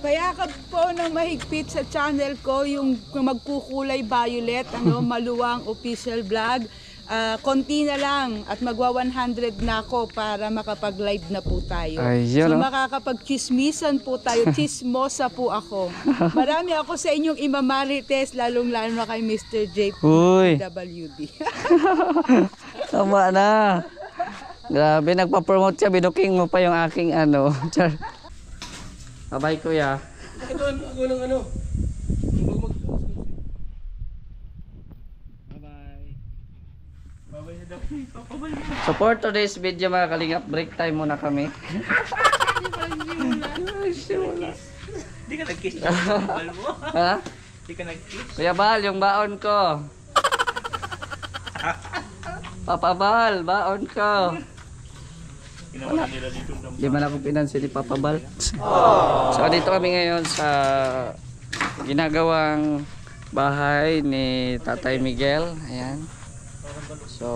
Payakap po ng mahigpit sa channel ko yung magkukulay violet, maluwang official vlog. Konti na lang at magwa 100 na ako para makapag-live na po tayo. Ayun, so makakapag-chismisan po tayo, chismosa po ako. Marami ako sa inyong imamarites, lalong-lalo na kay Mr. J. Uy. WD. Tama na. Grabe, nagpa-promote siya. Binuking mo pa yung aking ano. Bye-bye, kuya. Ito ako ng ano. So for today's video mga kalingap, break time muna kami. Hindi ka nag-kiss na bal mo. Ha? Hindi ka nag-kiss. Kuya Bal, yung baon ko. Papa Bal, baon ko. Ginawa nila dito ng Di man ako pinansin ni Papa Bal. So dito kami ngayon sa ginagawang bahay ni Tatay Miguel. Ayan. So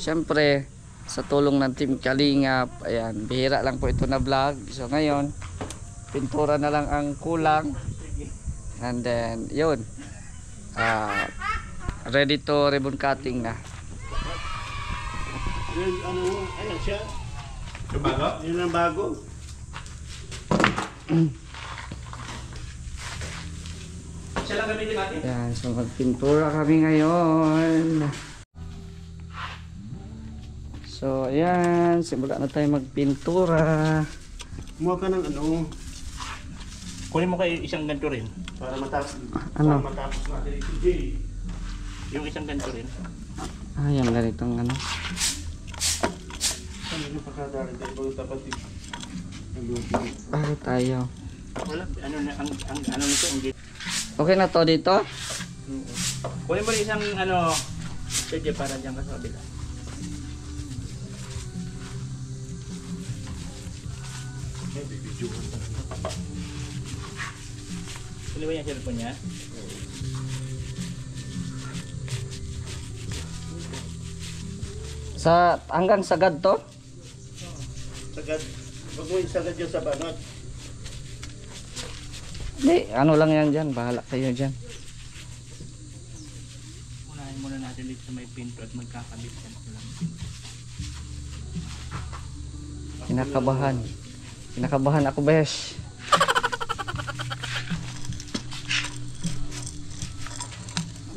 syempre sa tulong ng Team Kalingap, ayan, bihira lang po ito na vlog. So ngayon, pintura na lang ang kulang. And then yun, ready to ribbon cutting na. Yan, ano, ayan siya. Yung bago? Yun ang bago. Siya lang gamitin natin. Ayan, so magpintura kami ngayon. So ayan, simula na tayo magpintura. Kumuha ka ng ano, Kunin mo kayo isang ganito rin. para matapos. Ano? Para matapos natin ito, Jay. Yung isang ganito rin. Ah, yung ganitong ano. Ano yung pagkadari tayo bago tapat ito? Bakit tayo? Wala. Ano na ang ano nito? Hindi. Okay na to dito? Kunin mo rin isang ano. Sige para diyan ka sa kabila. Ay, bibidyohan pa. Kunin mo yung cellphone niya. Sa hanggang sagad to? Sagad. Huwag mo yung sagad yun sa banat. Hindi, ano lang yan dyan. Bahala kayo dyan. Unahin muna natin dito sa may pinto at magkakabit yan ko lang. Kinakabahan. Kinakabahan ako, besh.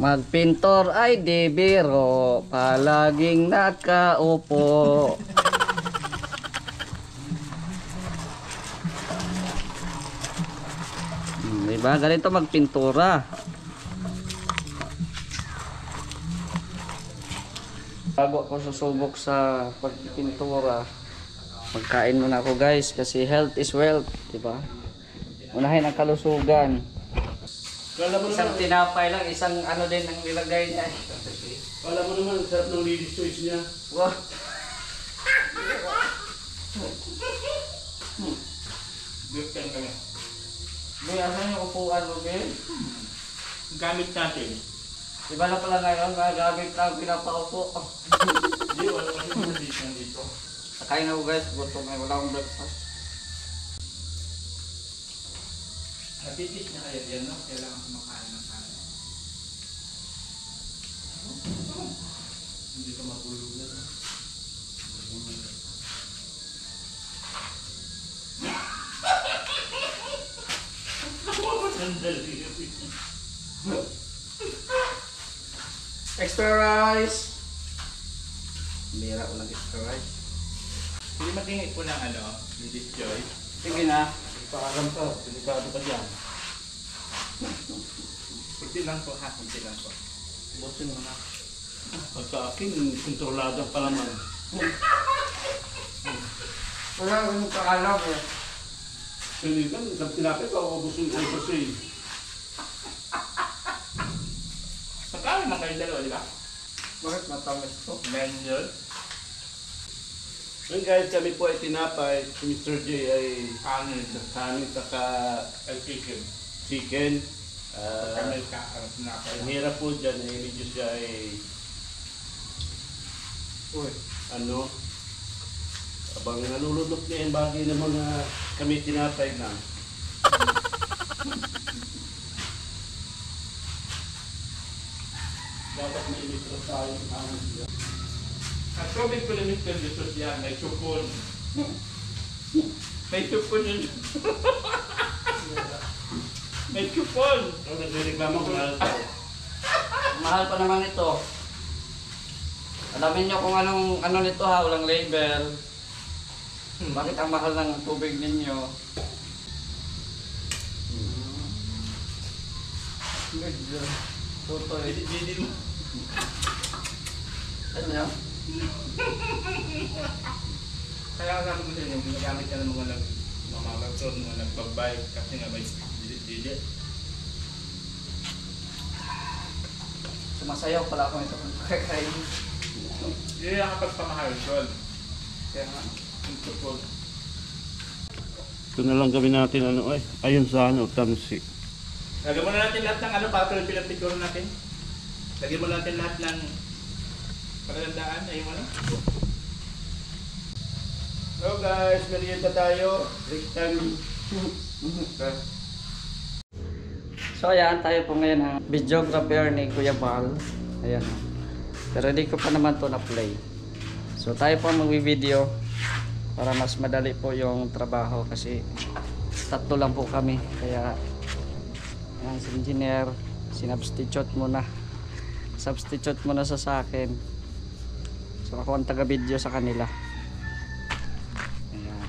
Magpintor ay di biro, palaging nakaupo. Diba? Ganito magpintura. Bago ako susubok sa pagpintura, magkain muna ako guys kasi health is wealth, diba? Unahin ang kalusugan. Kala mo Isang naman, tinapay lang, isang ano din ang nilagay niya. kala mo naman, sarap ng ladies choice niya. Wow. Buksan kami. Boy, asan yung upuan mo, Ben? Gamit natin. Diba na pala ngayon, gagamit lang pinapaupo. Hindi, wala kasi dito. Nakain ako guys, gutom ay wala akong breakfast. Natitis na kayo dyan, no? Kailangan kumakain ng kanin. Hindi ka magulog na. Extra rice! Bira ko lang extra rice. Hindi magingit po ng ano, Ladies Joy. Sige na. Paalam ka, delikado ka dyan. Kunti lang po ha, kunti lang po. Busin mo na. Pagka akin, kontrolado pa naman. Wala akong kaalam eh. Sinigan, isang tinapay pa, ubusin ko sa sa'yo. Magkano man kayo dalawa, di ba? Bakit matamis to? Mendel. Ngayon kahit kami po ay tinapay, si Mr. J ay Kanin. kanin saka Chicken. chicken. Kami sinapay. Ang hirap po dyan, medyo siya ay Uy. ano, abang nalulunok niya yung bagay ng mga kami tinapay na. Dapat may litro tayo ng amin dyan. At tubig ko lang yung services yan, may supon. May supon yun. May supon. So, nagreklamo ko na ito. Mahal pa naman ito. Alamin nyo kung ano nito ha, walang label. Bakit ang mahal ng tubig ninyo? Tutoy. Hindi mo. Ano nyo? Kaya sabi ko sa inyo, ginagamit ka ng mga nagmamagaton, mga nagbabay, kasi nga may dilit-dilit. Sumasayaw pala ako ito kung kakain. Hindi na kapag pamahal, Sol. Kaya nga. Ang supon. Ito na lang gawin natin ano ay. Ayun sa ano, tamsi. Lagyan mo na natin lahat ng ano, para yung pinapicture natin. Lagyan mo natin lahat ng pagandaan, ayun ano. So guys, merienda tayo. Break time. So ayan, tayo po ngayon ang videographer ni Kuya Bal. Ayan. Pero hindi ko pa naman to na-play. So tayo po mag-video para mas madali po yung trabaho kasi tatlo lang po kami. Kaya ayan, si engineer, sinubstitute muna. Substitute muna sa akin. So ako ang taga-video sa kanila. Ayan.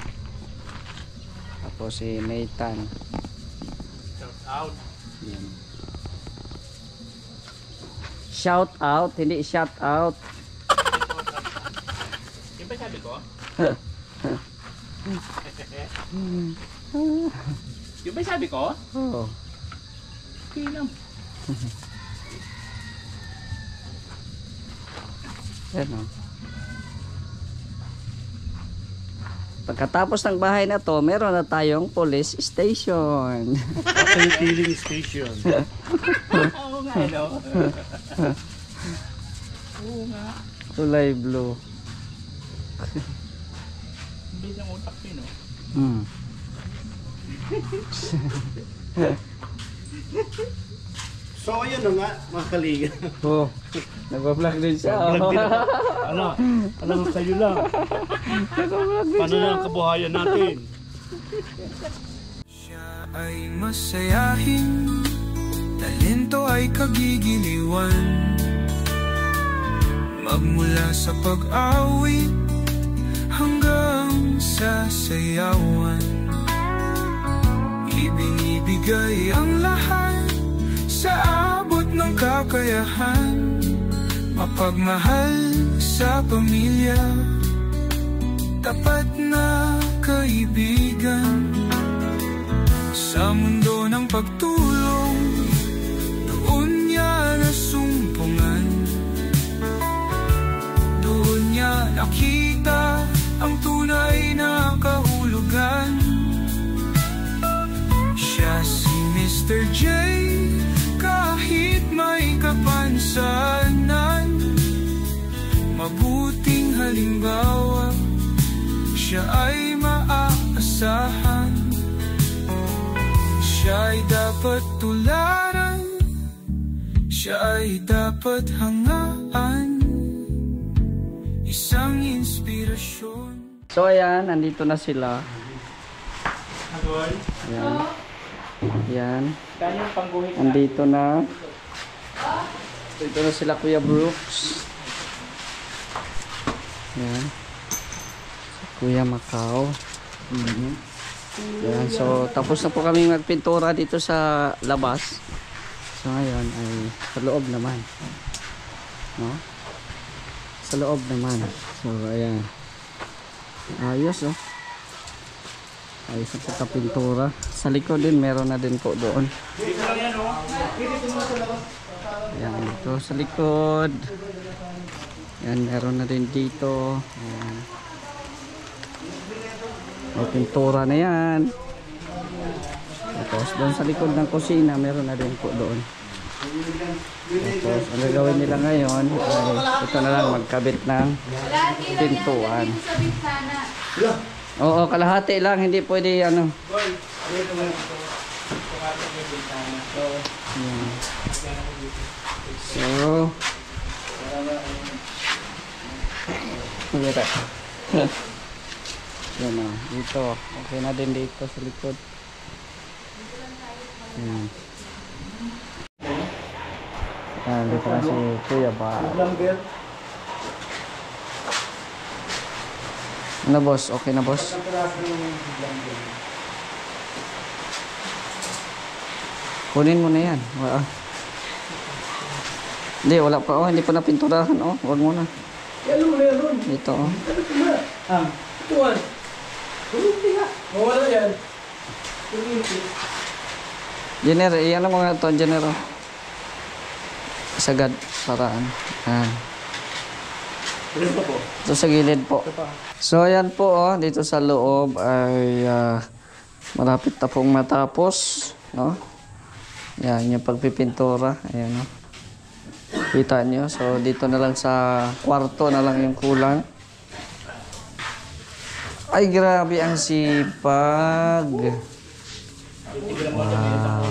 Tapos si Nathan. Shout out. Ayan. Shout out, hindi shout out. Yung ba sabi ko? Yung ba sabi ko? Oh. Okay lang. Ayan o. Pagkatapos ng bahay na to, meron na tayong police station. Filling station. Oo nga, no? Oo nga. Kulay blue. Bilis ang utak ko, no? So ayun na nga, mga kaliga. Oh, nagpa-vlog din siya. Vlog din ako. Ano sa'yo lang. Paano na ang kabuhayan natin? Siya ay masayahin, talento ay kagigiliwan. Magmula sa pag-awit hanggang sa sayawan, ibinibigay ang lahat sa abot ng kakayahan. Mapagmahal sa pamilya, tapat na kaibigan. Sa mundo ng pagtulong, doon niya nasumpungan. Doon niya nakita ang tunay na kahulugan. Siya si Mr. J, kahit may kapansanan. Mabuting halimbawa, siya ay maaasahan. Siya ay dapat tularan, siya ay dapat hangaan. Isang inspirasyon. So ayan, nandito na sila. Agol. Ayan. Ayan. Kaya yung pangguhit na. Nandito na. Dito na sila Kuya Brooks. Ayan. Si Kuya Macau. Ayan. So tapos na po kami magpintura dito sa labas. So ngayon ay sa loob naman. No? Sa loob naman. So ayan. Ayos oh. Ayos ang pagkapintura. Sa likod din meron na din po doon. Dito lang yan, oh. Ayan, ito sa likod. Ayan, meron na din dito. Ayan. May pintura na yan. Tapos doon sa likod ng kusina, meron na din po doon. Tapos ang gagawin nila ngayon ay ito na lang magkabit ng pintuan. Oo, kalahati lang, hindi pwede ano. Ayan. So, Bihira. Yan o, dito. Okay na din dito sa likod. Dito na si Kuya ba? Ano boss? Okay na boss? Kunin mo na yan. Hindi, wala pa. Oh, hindi pa napinturahan. Oh, wag mo na. Dito oh. Tuwan. Mawala yan. Jenner, iyan mo nga ito, Jenner. Oh. Sagad, paraan. Ito sa gilid po. So ayan po, oh, dito sa loob ay malapit na pong matapos. No? Yan, yung pagpipintura. Ayan, oh. Kita nyo. So dito na lang sa kwarto na lang yung kulang. Ay, grabe ang sipag. Wow.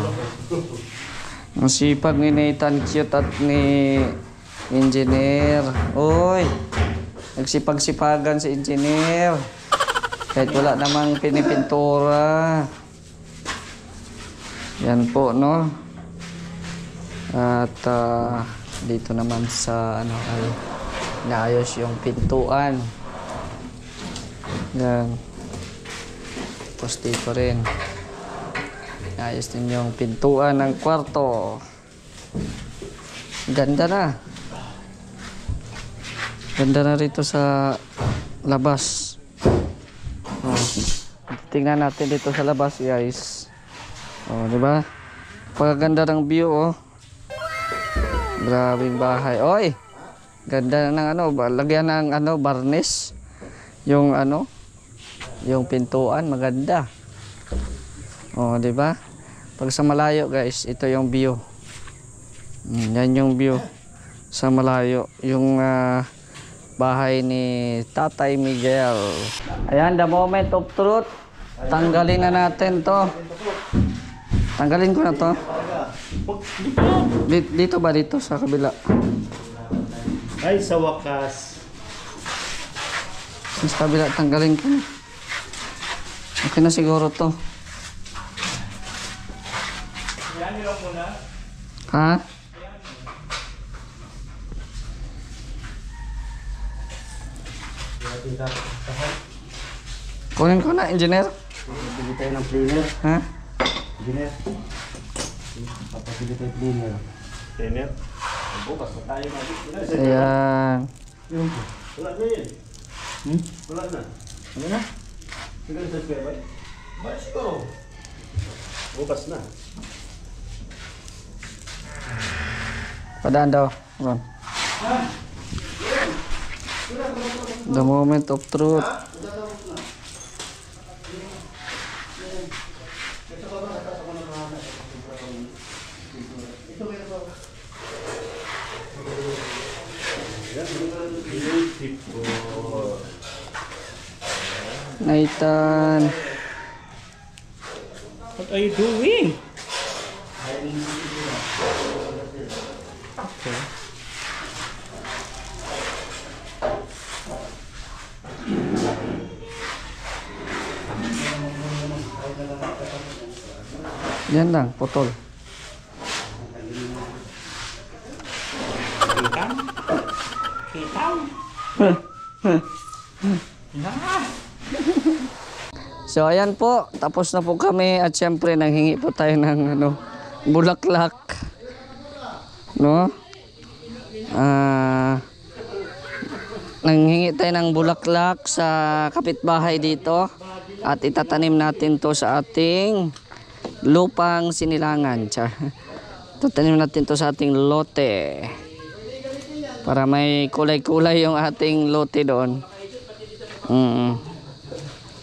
Ang sipag ni Nathan Cute at ni Engineer. Uy, nagsipag-sipagan si Engineer. Kahit wala namang pinipintura. Yan po, no? At dito naman sa ano ay naayos yung pintuan. Yan. Tapos dito rin. Ayos din yung pintuan ng kwarto. Ganda na. Ganda na rito sa labas. Oh. Tingnan natin dito sa labas, guys. Oh, di ba? Pagaganda ng view, oh. Grabing bahay. Oy. Ganda ng ano, lagyan ng ano, varnish. Yung ano, yung pintuan maganda. Oh, di ba? Pag sa malayo, guys, ito yung view. Yan yung view sa malayo, yung bahay ni Tatay Miguel. Ayan, the moment of truth. Tanggalin na natin to. Tanggalin ko na to. Dito ba? Dito sa kabila. Ay, sa wakas. Sa kabila, tanggalin ko. Okay na siguro to. Ha? Kunin ko na, engineer. Bili tayo ng cleaner. Ha? Engineer. Papasili tayo cleaner. Cleaner? Bukas pa tayo mag-cleaner. Ayan. Wala na yun. Wala na. Ano na? Siguro sa square ba? Ba, siguro. Bukas na. Padaan daw. Ron. The moment of truth. Nathan. What are you doing? Yan lang, putol. So ayan po, tapos na po kami at syempre nanghingi po tayo ng ano, bulaklak. No? Nanghingi tayo ng bulaklak sa kapitbahay dito at itatanim natin to sa ating lupang sinilangan. Tatanim natin to sa ating lote para may kulay-kulay yung ating lote doon.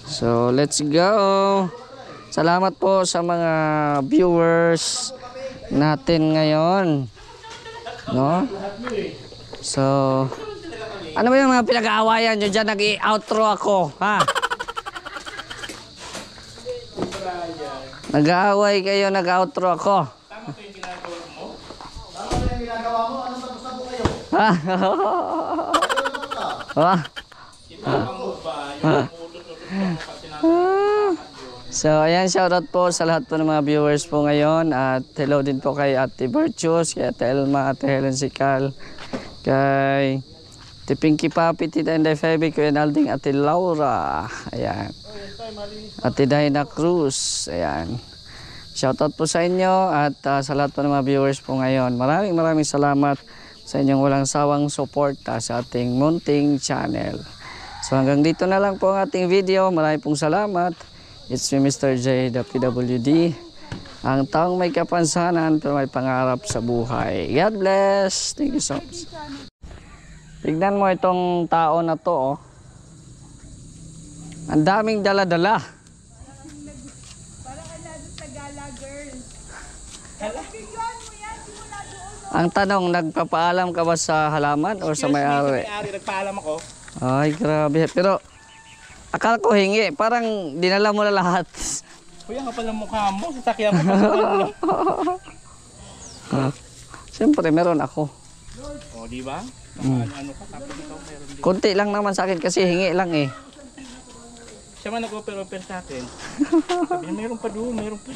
So let's go. Salamat po sa mga viewers natin ngayon, no? So ano ba yung mga pinag-aawayan nyo dyan? Nag-i-outro ako, ha? Nag-aaway kayo, nag-outro ako. Tama ba yung ginagawa mo? Tama ba yung ginagawa mo? Ano tapos na po kayo? Ah. Ah. So ayan, shoutout po sa lahat po ng mga viewers po ngayon at hello din po kay Ate Virtues, kay Ate Elma, Ate Helen Sikal, kay Ate Pinky Papi, Tita Inday Feby, Kuya Nalding, Ate Laura, ayan, Ate Dina Cruz, ayan. Shoutout po sa inyo at sa lahat po ng mga viewers po ngayon. Maraming salamat sa inyong walang sawang suporta sa ating munting channel. So hanggang dito na lang po ang ating video. Maraming pong salamat. It's me, Mr. J, the PWD. Ang taong may kapansanan pero may pangarap sa buhay. God bless. Thank you so much. Tignan mo itong tao na to. Oh. Ang daming dala-dala. Parang alado sa gala, girls. Ang tanong, nagpapaalam ka ba sa halaman o sa may-ari? May-ari, nagpaalam ako. Ay, grabe. Pero akala ko hingi. Parang dinala mo na lahat. Kuya, kapal ang mukha mo. Sasakyan mo. Pasok Siyempre, meron ako. O, di ba? Ano ka, tapos ikaw meron din. Kunti lang naman sa akin kasi hingi lang eh. Siya man nag-offer sa akin. Sabi niya, mayroon pa doon, mayroon pa.